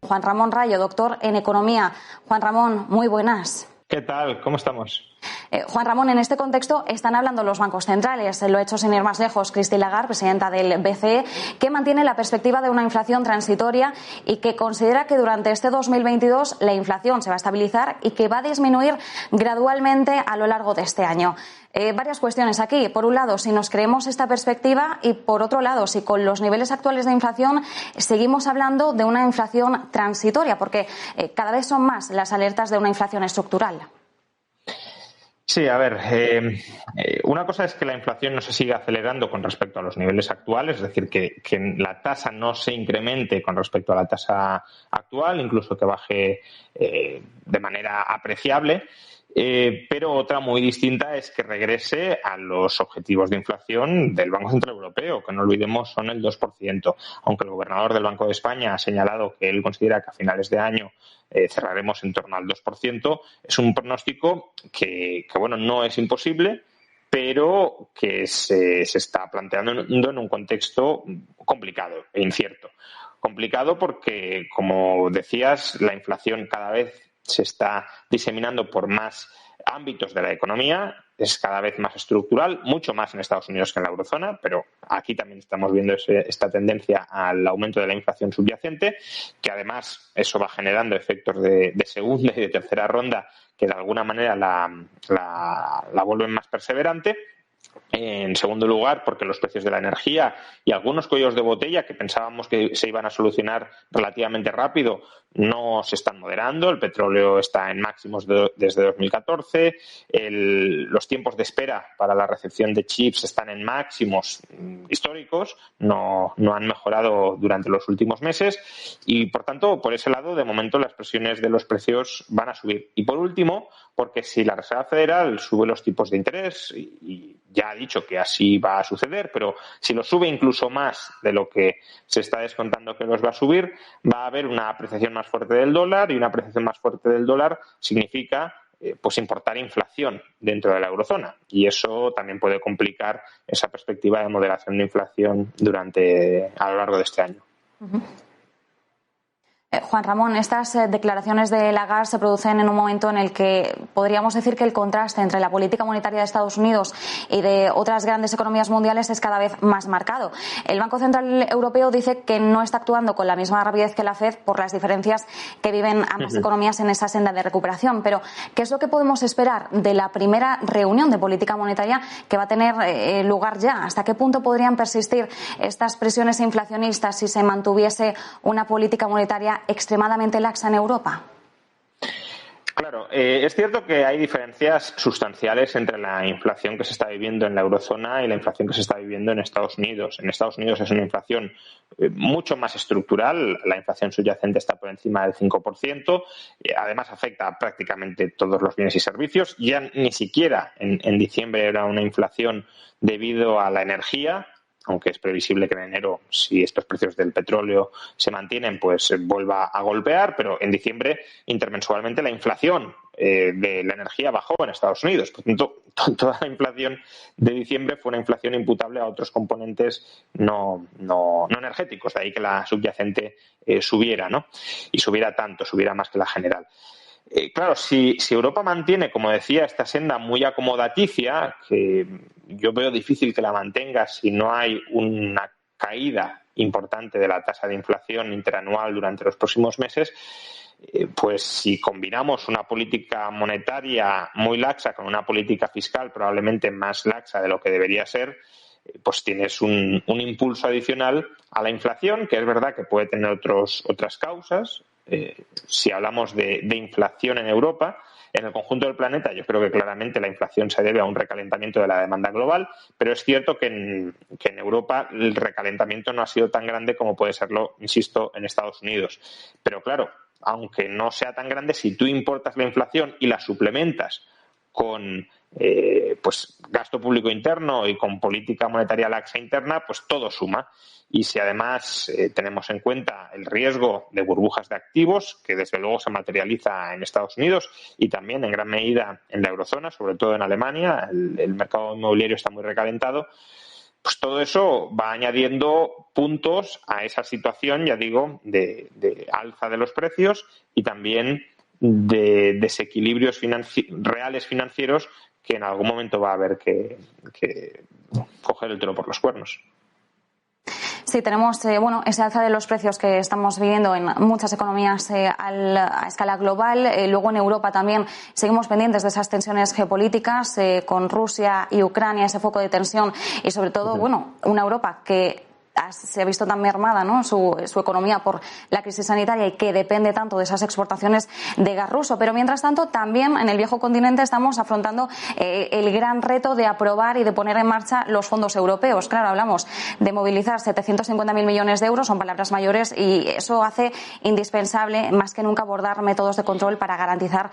Juan Ramón Rayo, doctor en Economía. Juan Ramón, muy buenas. ¿Qué tal? ¿Cómo estamos? Juan Ramón, en este contexto están hablando los bancos centrales. Lo ha hecho sin ir más lejos Christine Lagarde, presidenta del BCE, que mantiene la perspectiva de una inflación transitoria y que considera que durante este 2022 la inflación se va a estabilizar y que va a disminuir gradualmente a lo largo de este año. Varias cuestiones aquí. Por un lado, si nos creemos esta perspectiva y, por otro lado, si con los niveles actuales de inflación seguimos hablando de una inflación transitoria, porque cada vez son más las alertas de una inflación estructural. Sí, a ver, una cosa es que la inflación no se siga acelerando con respecto a los niveles actuales, es decir, que la tasa no se incremente con respecto a la tasa actual, incluso que baje de manera apreciable. Pero otra muy distinta es que regrese a los objetivos de inflación del Banco Central Europeo, que no olvidemos son el 2%, aunque el gobernador del Banco de España ha señalado que él considera que a finales de año cerraremos en torno al 2%, es un pronóstico que bueno, no es imposible, pero que se está planteando en un contexto complicado e incierto. Complicado porque, como decías, la inflación cada vez se está diseminando por más ámbitos de la economía, es cada vez más estructural, mucho más en Estados Unidos que en la eurozona, pero aquí también estamos viendo esta tendencia al aumento de la inflación subyacente, que además eso va generando efectos de segunda y de tercera ronda que de alguna manera la vuelven más perseverante. En segundo lugar, porque los precios de la energía y algunos cuellos de botella que pensábamos que se iban a solucionar relativamente rápido no se están moderando. El petróleo está en máximos desde 2014. Los tiempos de espera para la recepción de chips están en máximos históricos. No han mejorado durante los últimos meses. Y, por tanto, por ese lado, de momento las presiones de los precios van a subir. Y, por último, porque si la Reserva Federal sube los tipos de interés, y ya ha dicho que así va a suceder, pero si lo sube incluso más de lo que se está descontando que los va a subir, va a haber una apreciación más fuerte del dólar, y una apreciación más fuerte del dólar significa pues importar inflación dentro de la eurozona, y eso también puede complicar esa perspectiva de moderación de inflación a lo largo de este año. Uh-huh. Juan Ramón, estas declaraciones de Lagarde se producen en un momento en el que podríamos decir que el contraste entre la política monetaria de Estados Unidos y de otras grandes economías mundiales es cada vez más marcado. El Banco Central Europeo dice que no está actuando con la misma rapidez que la FED por las diferencias que viven ambas economías en esa senda de recuperación. Pero, ¿qué es lo que podemos esperar de la primera reunión de política monetaria que va a tener lugar ya? ¿Hasta qué punto podrían persistir estas presiones inflacionistas si se mantuviese una política monetaria extremadamente laxa en Europa? Claro, es cierto que hay diferencias sustanciales entre la inflación que se está viviendo en la eurozona y la inflación que se está viviendo en Estados Unidos. En Estados Unidos es una inflación mucho más estructural, la inflación subyacente está por encima del 5%, además afecta a prácticamente todos los bienes y servicios. Ya ni siquiera en diciembre era una inflación debido a la energía, aunque es previsible que en enero, si estos precios del petróleo se mantienen, pues vuelva a golpear, pero en diciembre, intermensualmente, la inflación de la energía bajó en Estados Unidos. Por tanto, toda la inflación de diciembre fue una inflación imputable a otros componentes no energéticos, de ahí que la subyacente subiera, ¿no? Y subiera más que la general. Claro, si Europa mantiene, como decía, esta senda muy acomodaticia, que yo veo difícil que la mantenga si no hay una caída importante de la tasa de inflación interanual durante los próximos meses, pues si combinamos una política monetaria muy laxa con una política fiscal probablemente más laxa de lo que debería ser, pues tienes un impulso adicional a la inflación, que es verdad que puede tener otras causas. Si hablamos de inflación en Europa, en el conjunto del planeta, yo creo que claramente la inflación se debe a un recalentamiento de la demanda global, pero es cierto que en Europa el recalentamiento no ha sido tan grande como puede serlo, insisto, en Estados Unidos. Pero claro, aunque no sea tan grande, si tú importas la inflación y la suplementas con pues gasto público interno y con política monetaria laxa interna, pues todo suma. Y si además tenemos en cuenta el riesgo de burbujas de activos, que desde luego se materializa en Estados Unidos y también en gran medida en la eurozona, sobre todo en Alemania, el mercado inmobiliario está muy recalentado, pues todo eso va añadiendo puntos a esa situación, ya digo, de alza de los precios y también de desequilibrios reales financieros que en algún momento va a haber que coger el toro por los cuernos. Sí, tenemos ese alza de los precios que estamos viviendo en muchas economías a escala global. Luego en Europa también seguimos pendientes de esas tensiones geopolíticas con Rusia y Ucrania, ese foco de tensión y sobre todo, una Europa que se ha visto tan mermada, ¿no?, su economía por la crisis sanitaria y que depende tanto de esas exportaciones de gas ruso. Pero mientras tanto, también en el viejo continente estamos afrontando el gran reto de aprobar y de poner en marcha los fondos europeos. Claro, hablamos de movilizar 750.000 millones de euros, son palabras mayores, y eso hace indispensable más que nunca abordar métodos de control para garantizar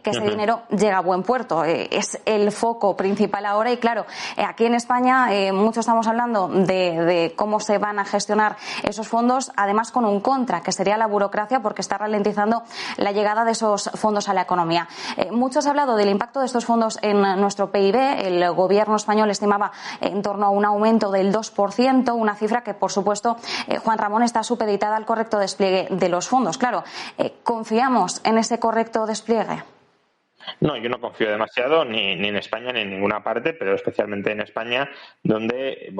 que ese dinero llega a buen puerto. Es el foco principal ahora y claro, aquí en España mucho estamos hablando de cómo se van a gestionar esos fondos, además con un contra, que sería la burocracia, porque está ralentizando la llegada de esos fondos a la economía. Mucho se ha hablado del impacto de estos fondos en nuestro PIB. El gobierno español estimaba en torno a un aumento del 2%, una cifra que, por supuesto, Juan Ramón, está supeditada al correcto despliegue de los fondos. Claro, ¿confiamos en ese correcto despliegue? No, yo no confío demasiado ni en España ni en ninguna parte, pero especialmente en España, donde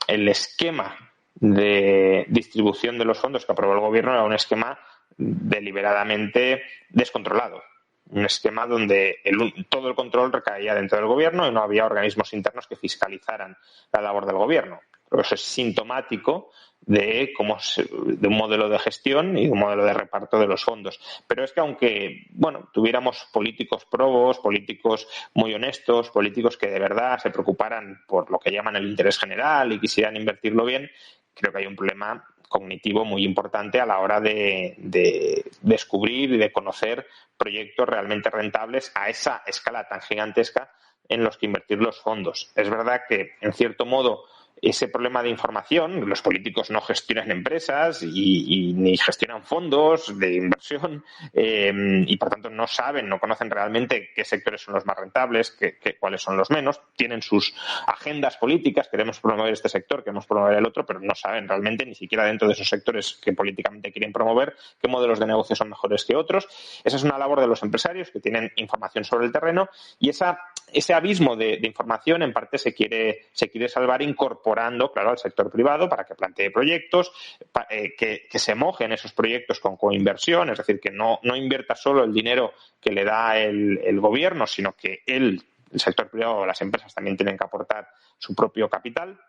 el esquema de distribución de los fondos que aprobó el gobierno era un esquema deliberadamente descontrolado. Un esquema donde todo el control recaía dentro del gobierno y no había organismos internos que fiscalizaran la labor del gobierno. Creo que eso es sintomático de un modelo de gestión y de un modelo de reparto de los fondos. Pero es que aunque, tuviéramos políticos probos, políticos muy honestos, políticos que de verdad se preocuparan por lo que llaman el interés general y quisieran invertirlo bien, creo que hay un problema cognitivo muy importante a la hora de descubrir y de conocer proyectos realmente rentables a esa escala tan gigantesca en los que invertir los fondos. Es verdad que, en cierto modo, ese problema de información, los políticos no gestionan empresas y ni gestionan fondos de inversión y por tanto no conocen realmente qué sectores son los más rentables, cuáles son los menos, tienen sus agendas políticas, queremos promover este sector, queremos promover el otro, pero no saben realmente ni siquiera dentro de esos sectores que políticamente quieren promover qué modelos de negocio son mejores que otros. Esa es una labor de los empresarios que tienen información sobre el terreno y ese abismo de información en parte se quiere salvar incorporando, claro, al sector privado para que plantee proyectos, que se mojen esos proyectos con coinversión, es decir, que no invierta solo el dinero que le da el gobierno, sino que el sector privado o las empresas también tienen que aportar su propio capital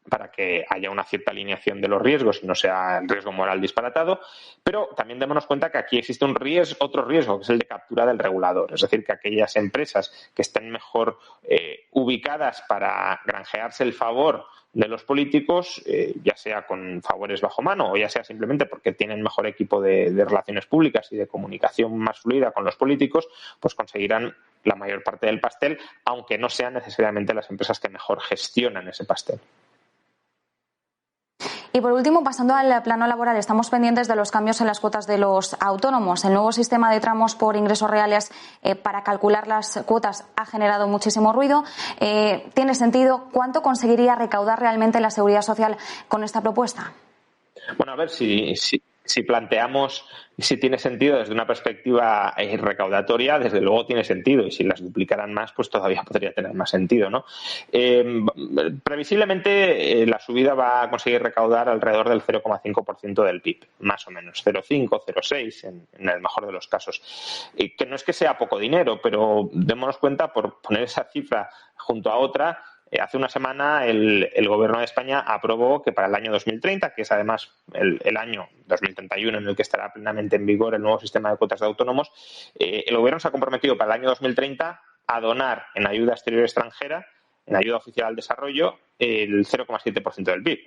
para que haya una cierta alineación de los riesgos y no sea el riesgo moral disparatado, pero también démonos cuenta que aquí existe otro riesgo, que es el de captura del regulador, es decir, que aquellas empresas que estén mejor ubicadas para granjearse el favor de los políticos, ya sea con favores bajo mano o ya sea simplemente porque tienen mejor equipo de relaciones públicas y de comunicación más fluida con los políticos, pues conseguirán la mayor parte del pastel, aunque no sean necesariamente las empresas que mejor gestionan ese pastel. Y por último, pasando al plano laboral, estamos pendientes de los cambios en las cuotas de los autónomos. El nuevo sistema de tramos por ingresos reales para calcular las cuotas ha generado muchísimo ruido. ¿Tiene sentido? ¿Cuánto conseguiría recaudar realmente la Seguridad Social con esta propuesta? Bueno, a ver, si planteamos si tiene sentido desde una perspectiva recaudatoria, desde luego tiene sentido, y si las duplicaran más, pues todavía podría tener más sentido, ¿no? Previsiblemente la subida va a conseguir recaudar alrededor del 0,5% del PIB, más o menos, 0,5, 0,6 en el mejor de los casos. Que no es que sea poco dinero, pero démonos cuenta, por poner esa cifra junto a otra, hace una semana el Gobierno de España aprobó que para el año 2030, que es además el año 2031 en el que estará plenamente en vigor el nuevo sistema de cuotas de autónomos, el Gobierno se ha comprometido para el año 2030 a donar en ayuda exterior extranjera, en ayuda oficial al desarrollo, el 0,7% del PIB.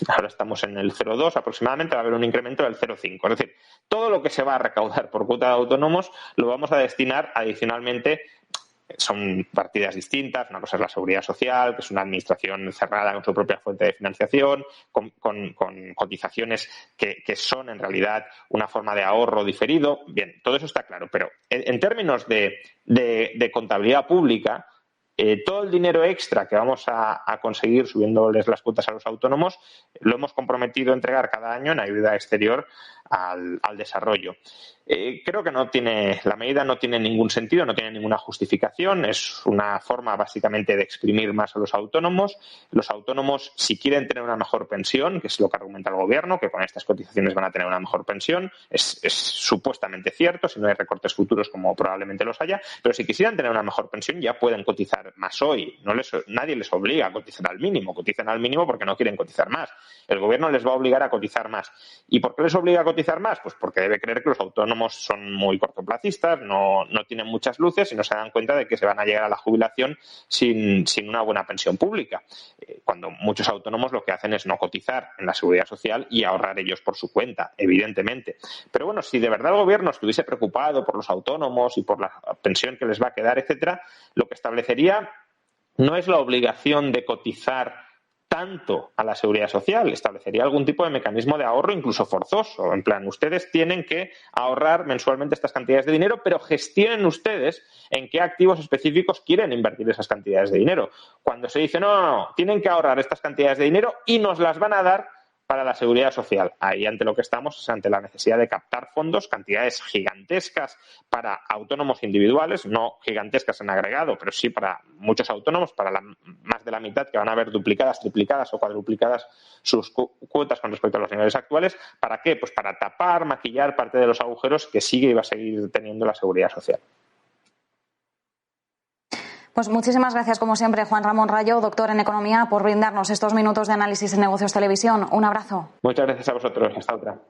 Ahora estamos en el 0,2 aproximadamente, va a haber un incremento del 0,5. Es decir, todo lo que se va a recaudar por cuota de autónomos lo vamos a destinar adicionalmente. Son partidas distintas, una cosa es la seguridad social, que es una administración cerrada con su propia fuente de financiación, con cotizaciones que son en realidad una forma de ahorro diferido. Bien, todo eso está claro, pero en términos de contabilidad pública, todo el dinero extra que vamos a conseguir subiéndoles las cuotas a los autónomos lo hemos comprometido a entregar cada año en ayuda exterior al desarrollo. Creo que la medida no tiene ningún sentido, no tiene ninguna justificación. Es una forma básicamente de exprimir más a los autónomos. Los autónomos, si quieren tener una mejor pensión, que es lo que argumenta el gobierno, que con estas cotizaciones van a tener una mejor pensión, es supuestamente cierto, si no hay recortes futuros como probablemente los haya, pero si quisieran tener una mejor pensión ya pueden cotizar más hoy. Nadie les obliga a cotizar al mínimo. Cotizan al mínimo porque no quieren cotizar más. El gobierno les va a obligar a cotizar más. ¿Y por qué les obliga a cotizar más? Pues porque debe creer que los autónomos son muy cortoplacistas, no tienen muchas luces y no se dan cuenta de que se van a llegar a la jubilación sin una buena pensión pública. Cuando muchos autónomos lo que hacen es no cotizar en la seguridad social y ahorrar ellos por su cuenta, evidentemente. Pero bueno, si de verdad el gobierno estuviese preocupado por los autónomos y por la pensión que les va a quedar, etcétera, lo que establecería no es la obligación de cotizar tanto a la seguridad social, establecería algún tipo de mecanismo de ahorro incluso forzoso. En plan, ustedes tienen que ahorrar mensualmente estas cantidades de dinero, pero gestionen ustedes en qué activos específicos quieren invertir esas cantidades de dinero. Cuando se dice, no, tienen que ahorrar estas cantidades de dinero y nos las van a dar para la seguridad social. Ahí ante lo que estamos es ante la necesidad de captar fondos, cantidades gigantescas para autónomos individuales, no gigantescas en agregado, pero sí para muchos autónomos, para más de la mitad que van a ver duplicadas, triplicadas o cuadruplicadas sus cuotas con respecto a los niveles actuales. ¿Para qué? Pues para tapar, maquillar parte de los agujeros que sigue y va a seguir teniendo la seguridad social. Pues muchísimas gracias, como siempre, Juan Ramón Rayo, doctor en Economía, por brindarnos estos minutos de análisis en Negocios Televisión. Un abrazo. Muchas gracias a vosotros. Hasta otra.